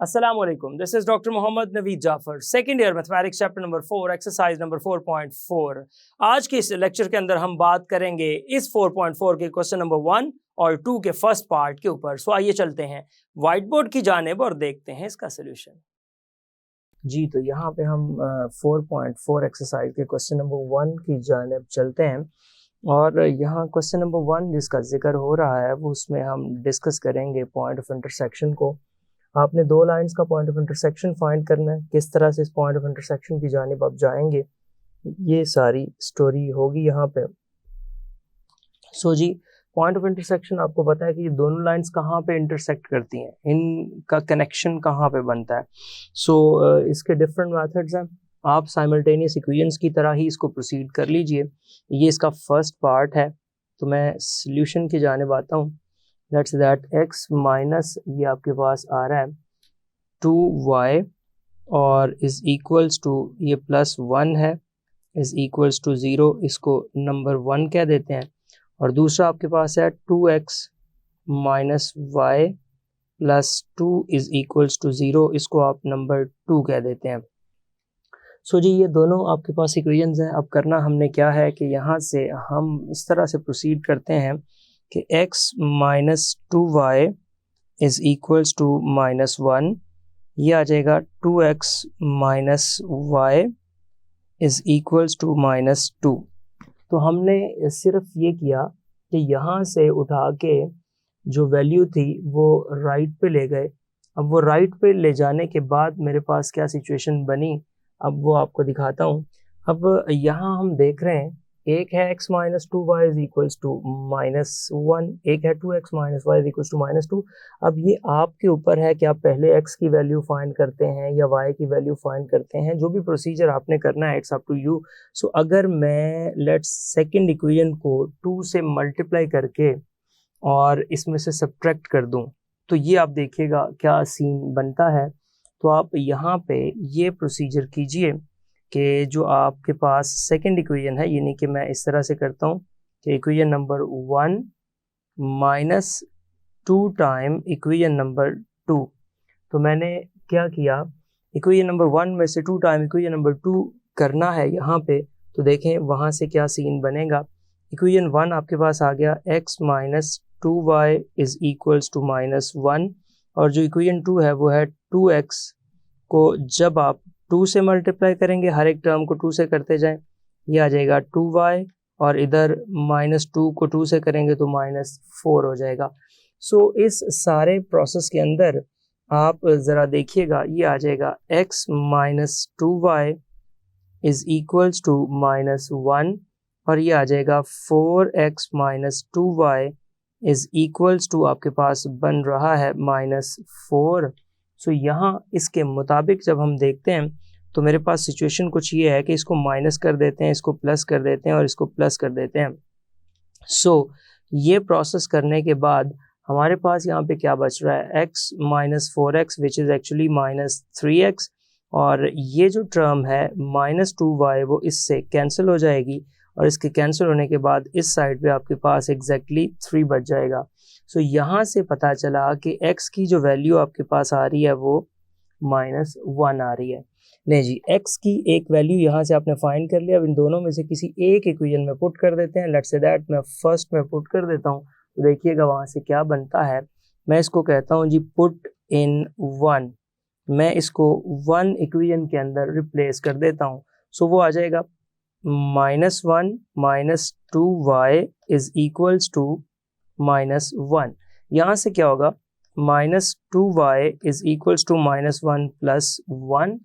Assalamu alaikum. This is Dr. Mohammad Naveed Jafar, second year mathematics chapter number 4, exercise number 4.4. आज के इस lecture के अंदर हम बात करेंगे इस 4.4 के क्वेश्चन नंबर 1 और 2 के फर्स्ट पार्ट के ऊपर। सो आइए चलते हैं व्हाइट बोर्ड की जानिब और देखते हैं इसका सोल्यूशन। जी, तो यहाँ पे हम 4.4 एक्सरसाइज के क्वेश्चन नंबर 1 की जानिब चलते हैं और यहाँ क्वेश्चन नंबर 1 जिसका जिक्र हो रहा है वो उसमें हम डिस्कस करेंगे पॉइंट ऑफ इंटरसेक्शन को। आपने दो लाइंस का पॉइंट ऑफ इंटरसेक्शन फाइंड करना है, किस तरह से इस पॉइंट ऑफ इंटरसेक्शन की जानिब आप जाएंगे, ये सारी स्टोरी होगी यहाँ पे। सो जी, पॉइंट ऑफ इंटरसेक्शन आपको पता है कि ये दोनों लाइंस कहाँ पे इंटरसेक्ट करती हैं, इनका कनेक्शन कहाँ पे बनता है। सो इसके डिफरेंट मेथड्स हैं, आप साइमल्टेनियस इक्वेशंस की तरह ही इसको प्रोसीड कर लीजिए। ये इसका फर्स्ट पार्ट है, तो मैं सॉल्यूशन की जानिब आता हूँ। लेट्स दैट x माइनस ये आपके पास आ रहा है 2y और इज इक्वल्स टू ये प्लस 1 है, इज इक्वल्स टू 0, इसको नंबर 1 कह देते हैं। और दूसरा आपके पास है 2x minus y plus 2 is equals to 0, इसको आप नंबर 2 कह देते हैं। सो जी, ये दोनों आपके पास इक्वेशंस हैं। अब करना हमने क्या है कि यहाँ से हम इस तरह से प्रोसीड करते हैं कि x minus 2y is equals to minus 1, ये आ जाएगा 2x minus y is equals to minus 2। तो हमने सिर्फ ये किया कि यहाँ से उठा के जो वैल्यू थी वो राइट पे ले गए। अब वो राइट पे ले जाने के बाद मेरे पास क्या सिचुएशन बनी, अब वो आपको दिखाता हूँ। अब यहाँ हम देख रहे हैं एक है x minus 2y is equals to minus 1, एक है 2x minus y is equals to minus 2। अब ये आपके ऊपर है कि आप पहले x की वैल्यू फाइंड करते हैं या y की वैल्यू फाइंड करते हैं, जो भी प्रोसीजर आपने करना है, इट्स अप टू यू। सो अगर मैं लेट्स सेकंड इक्वेशन को 2 से मल्टीप्लाई करके और इसमें से सब्ट्रैक्ट कर दूं, तो ये आप देखिएगा क्या सीन बनता है। तो आप यहाँ पे ये प्रोसीजर कीजिए कि जो आपके पास सेकंड इक्वेशन है, यानी कि मैं इस तरह से करता हूँ कि equation number 1 minus 2 time equation number 2। तो मैंने क्या किया, इक्वेशन नंबर 1 में से 2 टाइम इक्वेशन नंबर 2 करना है यहाँ पे। तो देखें वहाँ से क्या सीन बनेगा। इक्वेशन 1 आपके पास आ गया x minus 2y is equals to minus 1, और जो इक्वेशन 2 है वो है 2x को जब आप 2 से मल्टीप्लाई करेंगे, हर एक टर्म को 2 से करते जाएं, ये आ जाएगा 2y, और इधर माइनस 2 को 2 से करेंगे तो माइनस 4 हो जाएगा। सो इस सारे प्रोसेस के अंदर आप ज़रा देखिएगा, ये आ जाएगा x minus 2y is equals to minus 1, और ये आ जाएगा 4x minus 2y is equals to आपके पास बन रहा है माइनस 4। सो यहाँ इसके मुताबिक जब हम देखते हैं तो मेरे पास सिचुएशन कुछ ये है कि इसको माइनस कर देते हैं, इसको प्लस कर देते हैं और इसको प्लस कर देते हैं। सो ये प्रोसेस करने के बाद हमारे पास यहाँ पे क्या बच रहा है, x minus 4x which is actually minus 3x, और ये जो टर्म है माइनस 2y वो इससे कैंसिल हो जाएगी, और इसके कैंसिल होने के बाद इस साइड पे आपके पास एग्जैक्टली 3 बच जाएगा। सो यहाँ से पता चला कि x की जो वैल्यू आपके पास आ रही है वो माइनस 1 आ रही है। नहीं जी, x की एक वैल्यू यहाँ से आपने फाइंड कर लिया। अब इन दोनों में से किसी एक इक्वेशन में पुट कर देते हैं। लेट्स से दैट मैं फर्स्ट में पुट कर देता हूँ, तो देखिएगा वहाँ से क्या बनता है। मैं इसको कहता हूँ जी पुट इन 1, मैं इसको 1 इक्वेशन के अंदर रिप्लेस कर देता हूँ। सो वो आ जाएगा minus 1 minus 2y is equals to minus 1। यहाँ से क्या होगा, minus 2y is equals to minus 1 plus 1।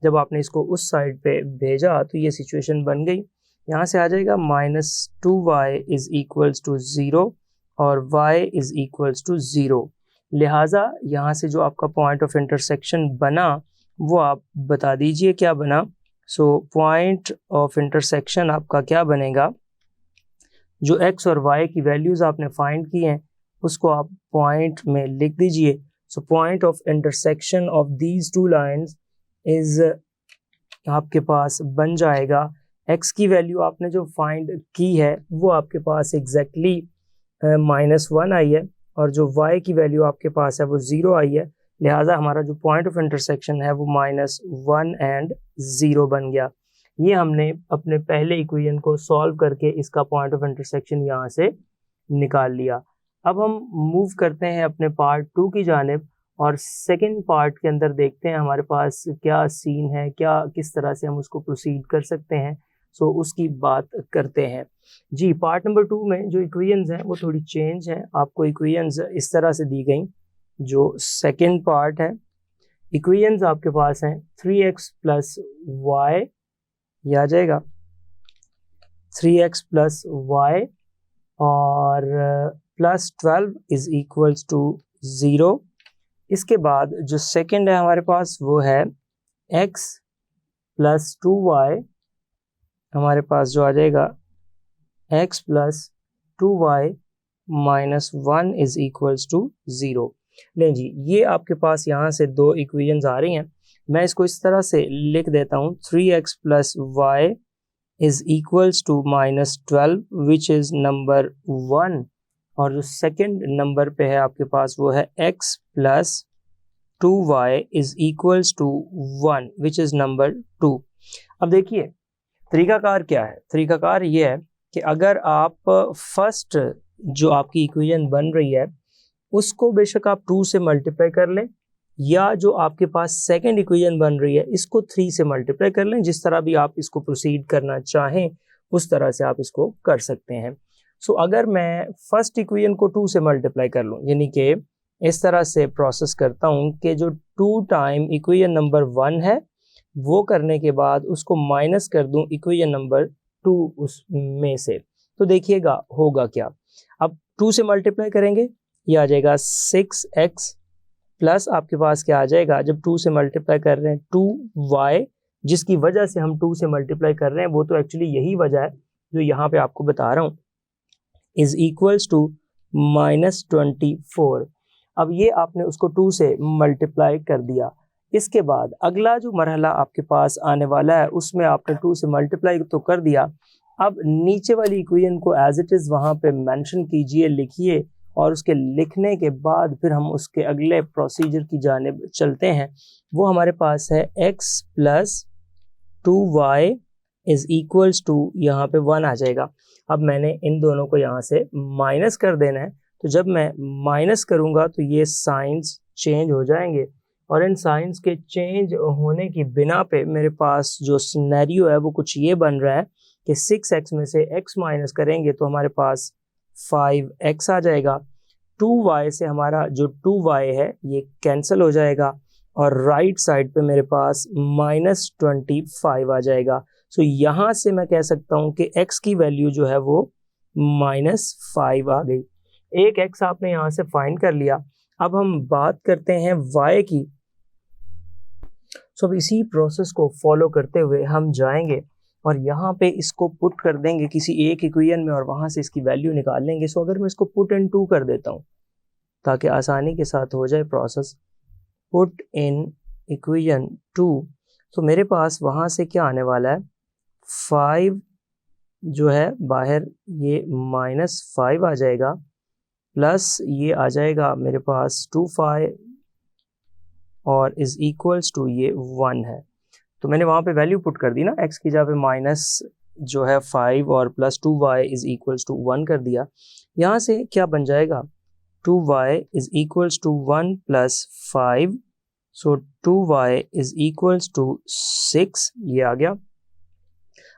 जब आपने इसको उस साइड पे भेजा तो ये सिचुएशन बन गई। यहाँ से आ जाएगा minus 2y is equals to 0 और y इज इक्वल्स टू 0। लिहाजा यहाँ से जो आपका पॉइंट ऑफ इंटरसेक्शन बना वो आप बता दीजिए क्या बना। सो पॉइंट ऑफ इंटरसेक्शन आपका क्या बनेगा, जो x और y की वैल्यूज़ आपने फाइंड की हैं उसको आप पॉइंट में लिख दीजिए। So point of intersection of these two lines is आपके पास बन जाएगा, x की वैल्यू आपने जो फाइंड की है वो आपके पास एग्जैक्टली -1 आई है, और जो y की वैल्यू आपके पास है वो 0 आई है। लिहाजा हमारा जो पॉइंट ऑफ इंटरसेक्शन है वो -1 एंड 0 बन गया। ये हमने अपने पहले इक्वेशन को सॉल्व करके इसका पॉइंट ऑफ इंटरसेक्शन यहाँ से निकाल लिया। अब हम मूव करते हैं अपने पार्ट 2 की जानिब और सेकंड पार्ट के अंदर देखते हैं हमारे पास क्या सीन है, क्या किस तरह से हम उसको प्रोसीड कर सकते हैं। सो उसकी बात करते हैं जी। पार्ट नंबर 2 में जो इक्वेशंस हैं वो थोड़ी चेंज है। आपको इक्वेशंस इस तरह से दी गई। जो सेकंड पार्ट है, इक्वेशंस आपके पास हैं 3x प्लस वाई, ये आ जाएगा 3x प्लस वाई और प्लस 12 इज इक्वल्स टू 0। इसके बाद जो सेकंड है हमारे पास वो है x प्लस 2y, हमारे पास जो आ जाएगा x plus 2y minus 1 is equals to 0। लें जी, ये आपके पास यहाँ से दो इक्वेशंस आ रही हैं। मैं इसको इस तरह से लिख देता हूँ 3x plus y is equals to -12 which is number 1, और जो सेकंड नंबर पे है आपके पास वो है x plus 2y is equals to 1 which is number 2। अब देखिए तरीकाकार क्या है। तरीकाकार ये है कि अगर आप फर्स्ट जो आपकी इक्वेशन बन रही है उसको बेशक आप 2 से मल्टीप्लाई कर लें, या जो आपके पास सेकंड इक्वेशन बन रही है इसको 3 से मल्टीप्लाई कर लें। जिस तरह भी आप इसको प्रोसीड करना चाहें उस तरह से आप इसको कर सकते हैं। सो अगर मैं फर्स्ट इक्वेशन को 2 से मल्टीप्लाई कर लूँ, यानी कि इस तरह से प्रोसेस करता हूँ कि जो 2 टाइम इक्वेशन नंबर 1 है वो करने के बाद उसको माइनस कर दूं इक्वेशन नंबर 2 उसमें से, तो देखिएगा होगा क्या। अब 2 से मल्टीप्लाई करेंगे, ये आ जाएगा 6x प्लस आपके पास क्या आ जाएगा, जब 2 से मल्टीप्लाई कर रहे हैं 2y, जिसकी वजह से हम 2 से मल्टीप्लाई कर रहे हैं वो तो एक्चुअली यही वजह है जो यहाँ पे आपको बता रहा हूँ, इज इक्वल्स टू -24। अब ये आपने उसको 2 से मल्टीप्लाई कर दिया। इसके बाद अगला जो मरहला आपके पास आने वाला है उसमें आपने 2 से मल्टीप्लाई तो कर दिया। अब नीचे वाली इक्वेशन को एज इट इज़ वहाँ पे मेंशन कीजिए, लिखिए, और उसके लिखने के बाद फिर हम उसके अगले प्रोसीजर की जानिब चलते हैं। वो हमारे पास है x plus 2y is equals to, यहाँ पे 1 आ जाएगा। अब मैंने इन दोनों को यहाँ से माइनस कर देना है, तो जब मैं माइनस करूँगा तो ये साइंस चेंज हो जाएंगे, और इन साइंस के चेंज होने की बिना पे मेरे पास जो सिनेरियो है वो कुछ ये बन रहा है कि 6x में से x माइनस करेंगे तो हमारे पास 5x आ जाएगा। 2y से हमारा जो 2y है ये कैंसिल हो जाएगा, और राइट साइड पे मेरे पास -25 आ जाएगा। सो यहाँ से मैं कह सकता हूँ कि x की वैल्यू जो है वो -5 आ गई। एक x आपने यहाँ से फाइंड कर लिया। अब हम बात करते हैं y की। सो अब इसी प्रोसेस को फॉलो करते हुए हम जाएंगे और यहाँ पे इसको पुट कर देंगे किसी एक इक्वेशन में और वहाँ से इसकी वैल्यू निकाल लेंगे। सो अगर मैं इसको पुट इन 2 कर देता हूँ ताकि आसानी के साथ हो जाए प्रोसेस, पुट इन इक्वेशन 2, तो मेरे पास वहाँ से क्या आने वाला है, 5 जो है बाहर ये -5 आ जाएगा, प्लस ये आ जाएगा मेरे पास 25 और इज इक्वल्स टू ये 1 है। तो मैंने वहाँ पे वैल्यू पुट कर दी ना, x की जगह पे माइनस जो है 5 और plus 2y is equals to 1 कर दिया। यहाँ से क्या बन जाएगा, 2y is equals to 1 plus 5, so 2y is equals to 6, ये आ गया।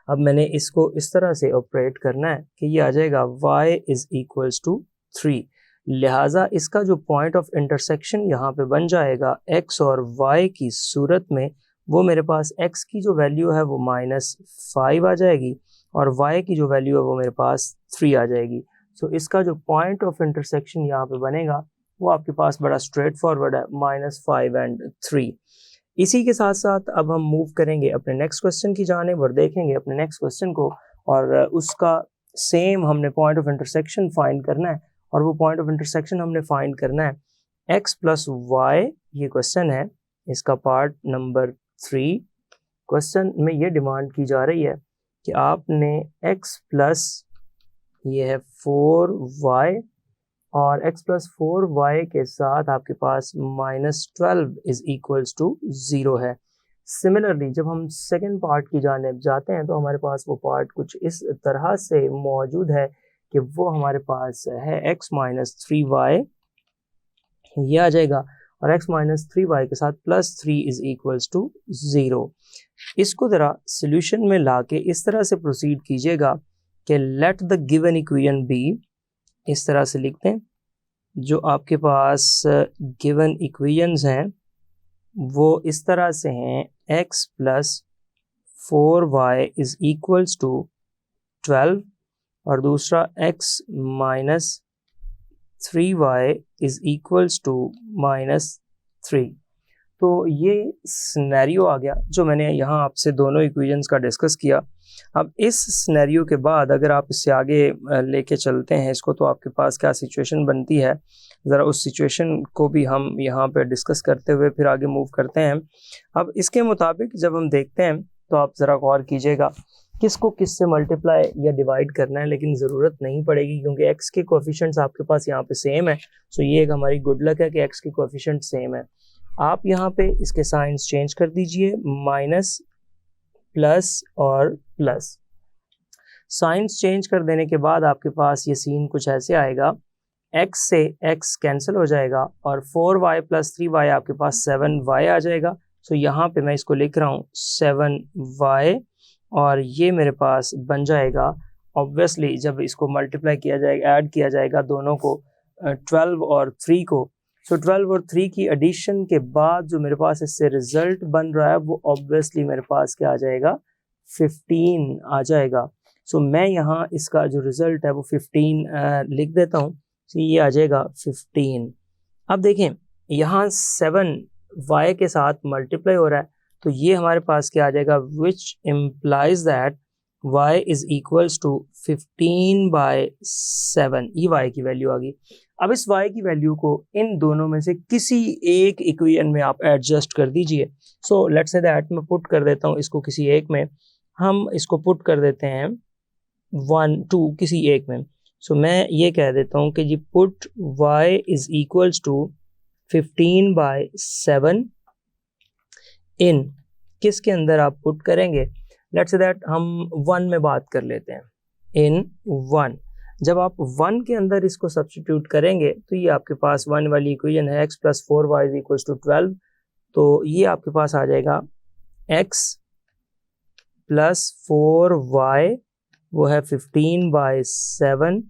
अब मैंने इसको इस तरह से ऑपरेट करना है कि ये आ जाएगा y इज इक्वल्स टू 3, लिहाजा इसका जो पॉइंट ऑफ इंटरसेक्शन यहाँ पे बन जाएगा x और y की सूरत में, वो मेरे पास x की जो वैल्यू है वो -5 आ जाएगी और y की जो वैल्यू है वो मेरे पास 3 आ जाएगी। सो इसका जो पॉइंट ऑफ इंटरसेक्शन यहाँ पे बनेगा वो आपके पास बड़ा स्ट्रेट फॉरवर्ड है, -5 एंड 3। इसी के साथ साथ अब हम मूव करेंगे अपने नेक्स्ट क्वेश्चन की जानिब और देखेंगे अपने नेक्स्ट क्वेश्चन को, और उसका सेम हमने पॉइंट ऑफ इंटरसेक्शन फाइंड करना है, और वो पॉइंट ऑफ इंटरसेक्शन हमने फाइंड करना है x प्लस वाई। ये क्वेश्चन है, इसका पार्ट नंबर 3। क्वेश्चन में ये डिमांड की जा रही है कि आपने x प्लस ये है 4y और x प्लस 4y के साथ आपके पास -12 इज इक्वल्स टू 0 है। सिमिलरली जब हम सेकेंड पार्ट की जानिब जाते हैं तो हमारे पास वो पार्ट कुछ इस तरह से मौजूद है कि वो हमारे पास है x माइनस 3y, ये आ जाएगा, और x माइनस 3y के साथ +3 इज इक्वल्स टू 0। इसको ज़रा सोल्यूशन में लाके इस तरह से प्रोसीड कीजिएगा कि let the given equation be, इस तरह से लिखते हैं, जो आपके पास गिवन इक्वेशंस हैं वो इस तरह से हैं, x plus 4y is equals to 12 और दूसरा x minus 3y is equals to -3। तो ये सिनेरियो आ गया जो मैंने यहाँ आपसे दोनों इक्वेशंस का डिस्कस किया। अब इस सिनेरियो के बाद अगर आप इससे आगे लेके चलते हैं इसको, तो आपके पास क्या सिचुएशन बनती है, ज़रा उस सिचुएशन को भी हम यहाँ पे डिस्कस करते हुए फिर आगे मूव करते हैं। अब इसके मुताबिक जब हम देखते हैं तो आप ज़रा गौर कीजिएगा किसको किस से मल्टीप्लाई या डिवाइड करना है, लेकिन ज़रूरत नहीं पड़ेगी क्योंकि x के कोएफिशिएंट्स आपके पास यहाँ पे सेम है। सो ये एक हमारी गुड लक है कि x के कोएफिशिएंट सेम है। आप यहाँ पे इसके साइंस चेंज कर दीजिए, माइनस प्लस और प्लस। साइंस चेंज कर देने के बाद आपके पास ये सीन कुछ ऐसे आएगा, x से x कैंसिल हो जाएगा और 4y प्लस 3y आपके पास 7y आ जाएगा। सो यहाँ पे मैं इसको लिख रहा हूँ 7y, और ये मेरे पास बन जाएगा, ऑब्वियसली जब इसको मल्टीप्लाई किया जाएगा, ऐड किया जाएगा दोनों को, 12 और 3 को। सो 12 और 3 की एडिशन के बाद जो मेरे पास इससे रिजल्ट बन रहा है वो ऑब्वियसली मेरे पास क्या आ जाएगा, 15 आ जाएगा। सो मैं यहाँ इसका जो रिजल्ट है वो 15 लिख देता हूँ। सो ये आ जाएगा 15। अब देखें यहाँ 7y के साथ मल्टीप्लाई हो रहा है, तो ये हमारे पास क्या आ जाएगा, which implies that y is equals to 15/7। ये y की वैल्यू आ गई। अब इस y की वैल्यू को इन दोनों में से किसी एक इक्वेशन में आप एडजस्ट कर दीजिए। सो लेट्स से दैट मैं पुट कर देता हूँ इसको किसी एक में, हम इसको पुट कर देते हैं 1 2 किसी एक में। सो मैं ये कह देता हूँ कि जी put y is equals to 15/7 in, किसके अंदर आप पुट करेंगे, लेट्स से दैट हम 1 में बात कर लेते हैं, इन 1। जब आप 1 के अंदर इसको सब्स्टिट्यूट करेंगे तो ये आपके पास 1 वाली इक्वेशन है, x plus 4y is equals to 12। तो ये आपके पास आ जाएगा x प्लस 4y, वो है 15/7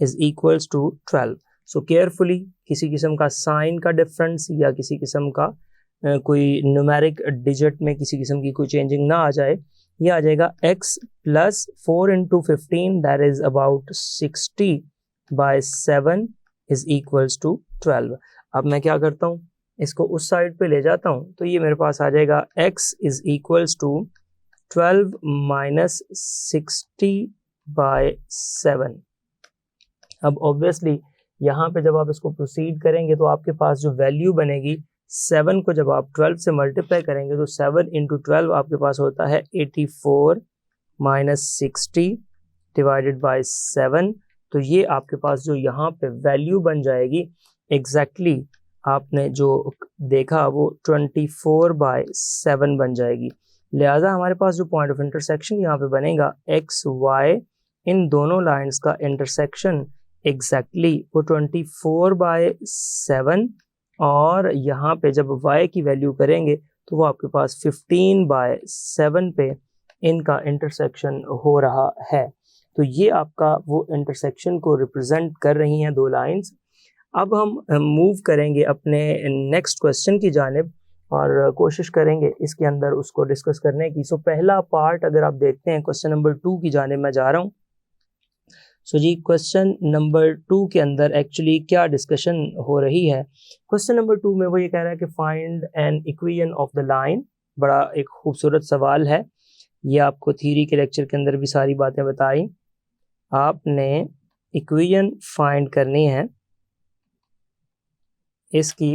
is equals to 12। So carefully किसी किस्म का साइन का डिफरेंस या किसी किस्म का कोई न्यूमेरिक डिजिट में किसी किस्म की कोई चेंजिंग ना आ जाए। ये आ जाएगा x plus 4 into 15 that is about 60/7 is equals to 12। अब मैं क्या करता हूँ, इसको उस साइड पे ले जाता हूँ, तो ये मेरे पास आ जाएगा x is equals to 12 minus 60/7। अब ऑब्वियसली यहाँ पे जब आप इसको प्रोसीड करेंगे तो आपके पास जो वैल्यू बनेगी, 7 को जब आप 12 से मल्टीप्लाई करेंगे तो 7 इंटू 12 आपके पास होता है 84 माइनस 60 डिवाइडेड बाय 7। तो ये आपके पास जो यहाँ पे वैल्यू बन जाएगी, एग्जैक्टली आपने जो देखा वो 24/7 बन जाएगी। लिहाजा हमारे पास जो पॉइंट ऑफ इंटरसेक्शन यहाँ पे बनेगा, एक्स वाई इन दोनों लाइंस का इंटरसेक्शन एग्जैक्टली वो 24/7, और यहाँ पे जब y की वैल्यू करेंगे तो वो आपके पास 15/7 पे इनका इंटरसेक्शन हो रहा है। तो ये आपका वो इंटरसेक्शन को रिप्रेजेंट कर रही हैं दो लाइंस। अब हम मूव करेंगे अपने नेक्स्ट क्वेश्चन की जानिब और कोशिश करेंगे इसके अंदर उसको डिस्कस करने की। सो पहला पार्ट अगर आप देखते हैं, क्वेश्चन नंबर 2 की जानिब मैं जा रहा हूँ। सो जी क्वेश्चन नंबर 2 के अंदर एक्चुअली क्या डिस्कशन हो रही है, क्वेश्चन नंबर 2 में वो ये कह रहा है कि find an equation of the line. बड़ा एक खूबसूरत सवाल है, ये आपको थ्योरी के लेक्चर के अंदर भी सारी बातें बताई। आपने इक्वेशन फाइंड करनी है इसकी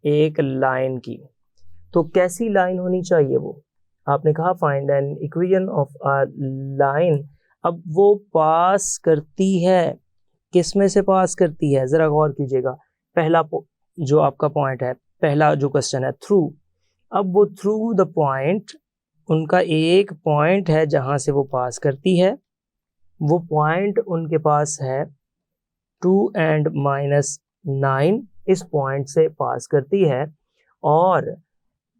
एक लाइन की। तो कैसी लाइन होनी चाहिए वो, आपने कहा find an equation of a line. अब वो पास करती है किस में से पास करती है, ज़रा गौर कीजिएगा। पहला जो आपका पॉइंट है, पहला जो क्वेश्चन है थ्रू, अब वो थ्रू द पॉइंट, उनका एक पॉइंट है जहाँ से वो पास करती है, वो पॉइंट उनके पास है 2 and -9, इस पॉइंट से पास करती है, और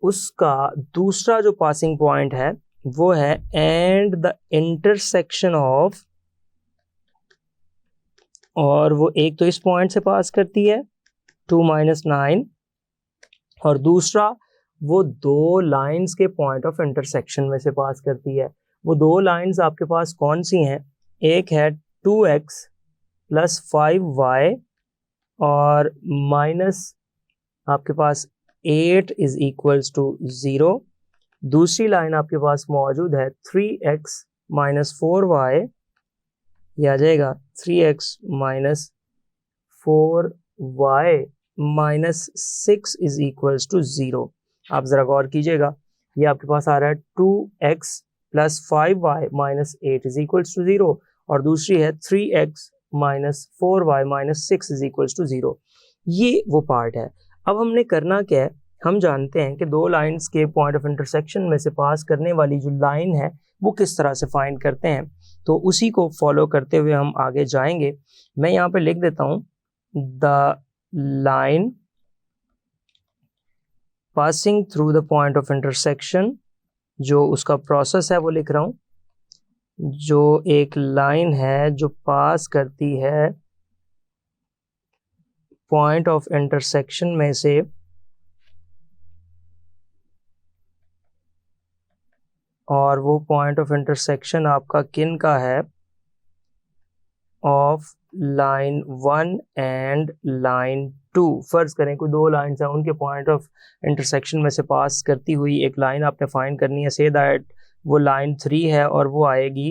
उसका दूसरा जो पासिंग पॉइंट है वो है एंड द इंटरसेक्शन ऑफ, और वो एक तो इस पॉइंट से पास करती है 2 - 9, और दूसरा वो दो लाइंस के पॉइंट ऑफ इंटरसेक्शन में से पास करती है। वो दो लाइंस आपके पास कौन सी हैं, एक है 2x + 5y और माइनस आपके पास 8 = 0। दूसरी लाइन आपके पास मौजूद है 3x - 4y, ये आ जाएगा 3x - 4y - 6 = 0। आप ज़रा गौर कीजिएगा, ये आपके पास आ रहा है 2x + 5y - 8 = 0, और दूसरी है 3x - 4y - 6 = 0। ये वो पार्ट है। अब हमने करना क्या है, हम जानते हैं कि दो लाइंस के पॉइंट ऑफ इंटरसेक्शन में से पास करने वाली जो लाइन है वो किस तरह से फाइंड करते हैं, तो उसी को फॉलो करते हुए हम आगे जाएंगे। मैं यहाँ पे लिख देता हूँ the line passing through the point of intersection, जो उसका प्रोसेस है वो लिख रहा हूँ। जो एक लाइन है जो पास करती है पॉइंट ऑफ इंटरसेक्शन में से, और वो पॉइंट ऑफ इंटरसेक्शन आपका किन का है, ऑफ लाइन 1 एंड लाइन 2। फर्ज करें कोई दो लाइन्स हैं, उनके पॉइंट ऑफ इंटरसेक्शन में से पास करती हुई एक लाइन आपने फाइंड करनी है। से दैट वो लाइन 3 है और वो आएगी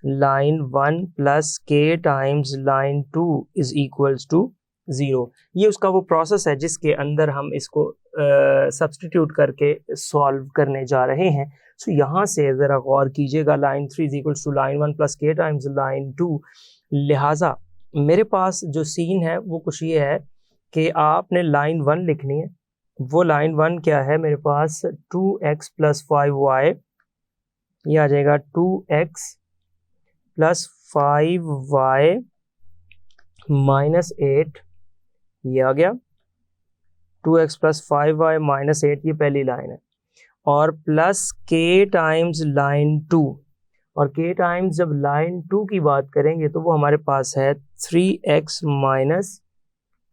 लाइन 1 + k टाइम्स लाइन 2 = 0। ये उसका वो प्रोसेस है जिसके अंदर हम इसको सब्सटीट्यूट करके सॉल्व करने जा रहे हैं। सो यहाँ से ज़रा गौर कीजिएगा, line 3 = line 1 + k times line 2। लिहाजा मेरे पास जो सीन है वो कुछ ये है कि आपने लाइन 1 लिखनी है। वो लाइन 1 क्या है मेरे पास, 2x + 5y, ये आ जाएगा 2x + 5y - 8, ये आ गया 2x + 5y - 8, ये पहली लाइन है, और प्लस k टाइम्स लाइन 2, और k टाइम्स जब लाइन 2 की बात करेंगे तो वो हमारे पास है 3x -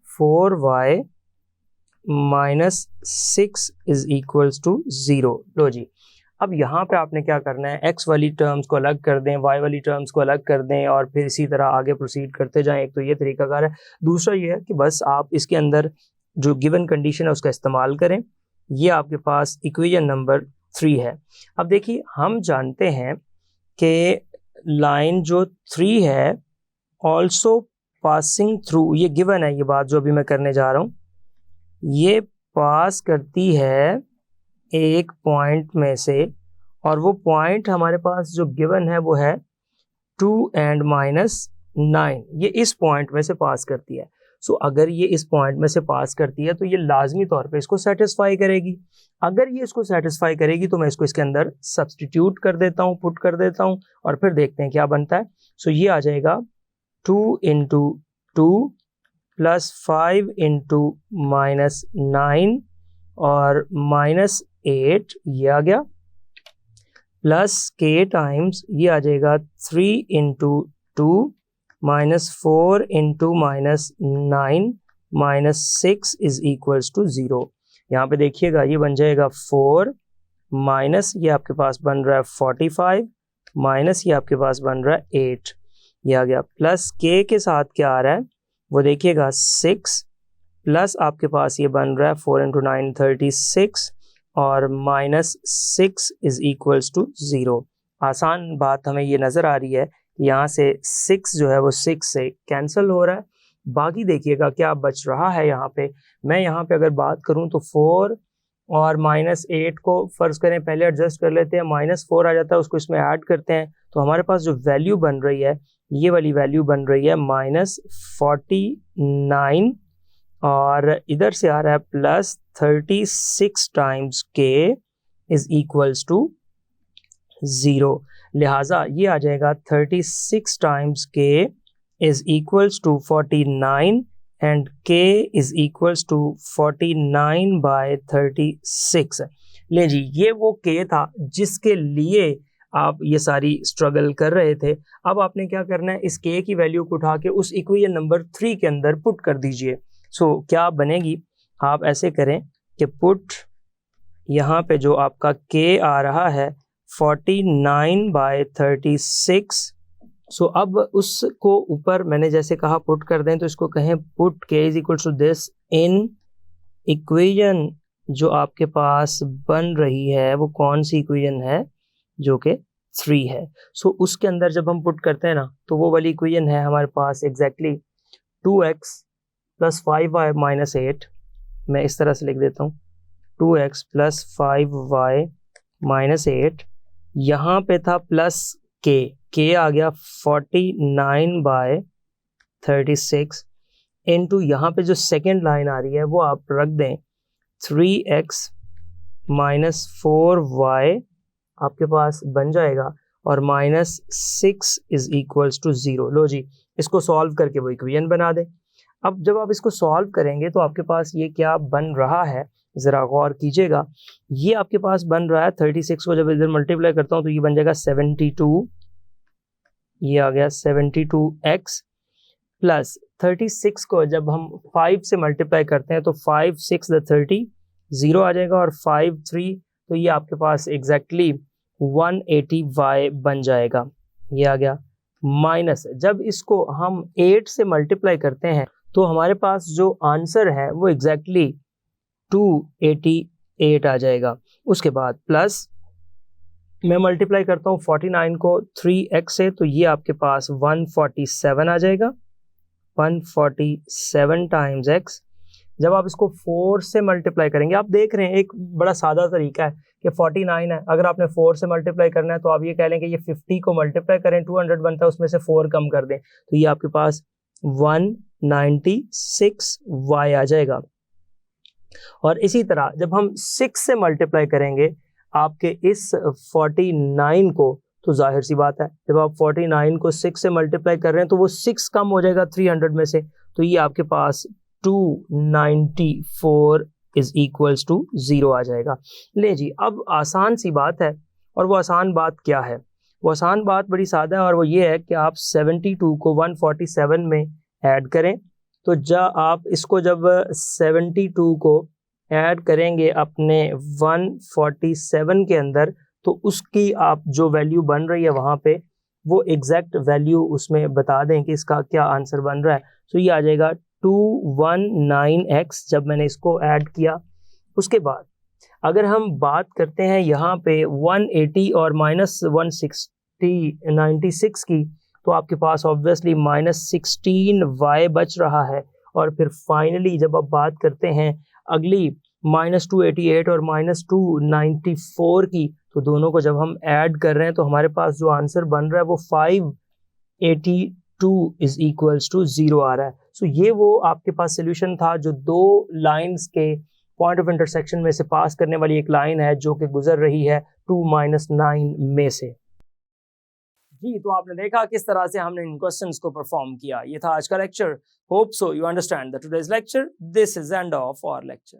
4y - 6 = 0। लो जी, अब यहाँ पे आपने क्या करना है, x वाली टर्म्स को अलग कर दें, y वाली टर्म्स को अलग कर दें, और फिर इसी तरह आगे प्रोसीड करते जाएं। एक तो ये तरीकाकार है। दूसरा ये है कि बस आप इसके अंदर जो गिवन कंडीशन है उसका इस्तेमाल करें। ये आपके पास इक्वेशन नंबर 3 है। अब देखिए, हम जानते हैं कि लाइन जो 3 है ऑल्सो पासिंग थ्रू, ये गिवन है, ये बात जो अभी मैं करने जा रहा हूँ, ये पास करती है एक पॉइंट में से, और वो पॉइंट हमारे पास जो गिवन है वो है 2 and -9, ये इस पॉइंट में से पास करती है। सो अगर ये इस पॉइंट में से पास करती है तो ये लाजमी तौर पे इसको सेटिस्फाई करेगी। अगर ये इसको सेटिस्फाई करेगी तो मैं इसको इसके अंदर सब्सटीट्यूट कर देता हूँ, पुट कर देता हूँ, और फिर देखते हैं क्या बनता है। सो ये आ जाएगा 2 × 2 + 5 × -9 और -8, ये आ गया, प्लस k टाइम्स ये आ जाएगा 3 × 2 -4 × -9 -6 = 0। यहाँ पे देखिएगा ये बन जाएगा 4 माइनस ये आपके पास बन रहा है 45 माइनस ये आपके पास बन रहा है 8, ये आ गया, प्लस k के साथ क्या आ रहा है वो देखिएगा 6, प्लस आपके पास ये बन रहा है 4 × 9 36 और -6 = 0। आसान बात हमें ये नज़र आ रही है कि यहाँ से 6 जो है वो 6 से कैंसिल हो रहा है। बाकी देखिएगा क्या बच रहा है यहाँ पे। मैं यहाँ पे अगर बात करूँ तो 4 और -8 को फ़र्ज़ करें पहले एडजस्ट कर लेते हैं, -4 आ जाता है, उसको इसमें ऐड करते हैं तो हमारे पास जो वैल्यू बन रही है ये वाली वैल्यू बन रही है -49 और इधर से आ रहा है +36 times k is equals to 0। लिहाजा ये आ जाएगा 36 times k is equals to 49 and k is equals to 49/36। ले जी, ये वो k था जिसके लिए आप ये सारी स्ट्रगल कर रहे थे। अब आपने क्या करना है, इस k की वैल्यू को उठा के उस इक्वेशन नंबर 3 के अंदर पुट कर दीजिए। सो क्या बनेगी, आप ऐसे करें कि पुट यहाँ पे जो आपका k आ रहा है 49/36। सो अब उसको ऊपर मैंने जैसे कहा पुट कर दें, तो इसको कहें put k is equal to this in equation जो आपके पास बन रही है वो कौन सी इक्वेशन है, जो कि 3 है। सो उसके अंदर जब हम पुट करते हैं ना, तो वो वाली इक्वेशन है हमारे पास एग्जैक्टली 2x + 5y - 8। मैं इस तरह से लिख देता हूँ 2x + 5y - 8। यहाँ पे था प्लस k आ गया 49/36 इनटू यहाँ पे जो सेकेंड लाइन आ रही है वो आप रख दें 3x - 4y आपके पास बन जाएगा और -6 इज इक्वल्स टू 0। लो जी, इसको सॉल्व करके वो इक्वेशन बना दें। अब जब आप इसको सॉल्व करेंगे तो आपके पास ये क्या बन रहा है, ज़रा गौर कीजिएगा। ये आपके पास बन रहा है 36 को जब इधर मल्टीप्लाई करता हूँ तो ये बन जाएगा 72, ये आ गया 72x प्लस 36 को जब हम 5 से मल्टीप्लाई करते हैं तो 5 6 30 0 आ जाएगा और 5 3, तो ये आपके पास एग्जैक्टली 180y बन जाएगा। ये आ गया माइनस, जब इसको हम 8 से मल्टीप्लाई करते हैं तो हमारे पास जो आंसर है वो एग्जैक्टली 288 आ जाएगा। उसके बाद प्लस मैं मल्टीप्लाई करता हूँ 49 को 3x से, तो ये आपके पास 147 आ जाएगा। 147 टाइम्स x। जब आप इसको 4 से मल्टीप्लाई करेंगे, आप देख रहे हैं एक बड़ा सादा तरीका है कि 49 है, अगर आपने 4 से मल्टीप्लाई करना है तो आप ये कह लें कि ये 50 को मल्टीप्लाई करें, 200 बनता है, उसमें से 4 कम कर दें, तो ये आपके पास 196y आ जाएगा। और इसी तरह जब हम 6 से मल्टीप्लाई करेंगे आपके इस 49 को, तो जाहिर सी बात है जब आप 49 को 6 से मल्टीप्लाई कर रहे हैं तो वो 6 कम हो जाएगा 300 में से, तो ये आपके पास 294 इज इक्वल्स टू 0 आ जाएगा। ले जी, अब आसान सी बात है, और वो आसान बात क्या है? वो आसान बात बड़ी सादा है और वो ये है कि आप 72 को 147 में ऐड करें। तो आप इसको जब 72 को ऐड करेंगे अपने 147 के अंदर, तो उसकी आप जो वैल्यू बन रही है वहाँ पे वो एग्जैक्ट वैल्यू उसमें बता दें कि इसका क्या आंसर बन रहा है। तो ये आ जाएगा 219x जब मैंने इसको ऐड किया। उसके बाद अगर हम बात करते हैं यहाँ पे 180 और -196 की, तो आपके पास ऑब्वियसली -16y बच रहा है। और फिर फाइनली जब आप बात करते हैं अगली -288 और -294 की, तो दोनों को जब हम ऐड कर रहे हैं तो हमारे पास जो आंसर बन रहा है वो 582 इज इक्वल्स टू 0 आ रहा है। सो ये वो आपके पास सोल्यूशन था जो दो लाइंस के पॉइंट ऑफ इंटरसेक्शन में से पास करने वाली एक लाइन है जो कि गुजर रही है 2-9 में से। जी, तो आपने देखा किस तरह से हमने इन क्वेश्चंस को परफॉर्म किया। ये था आज का lecture. Hope so you understand the today's lecture. This is end of our lecture.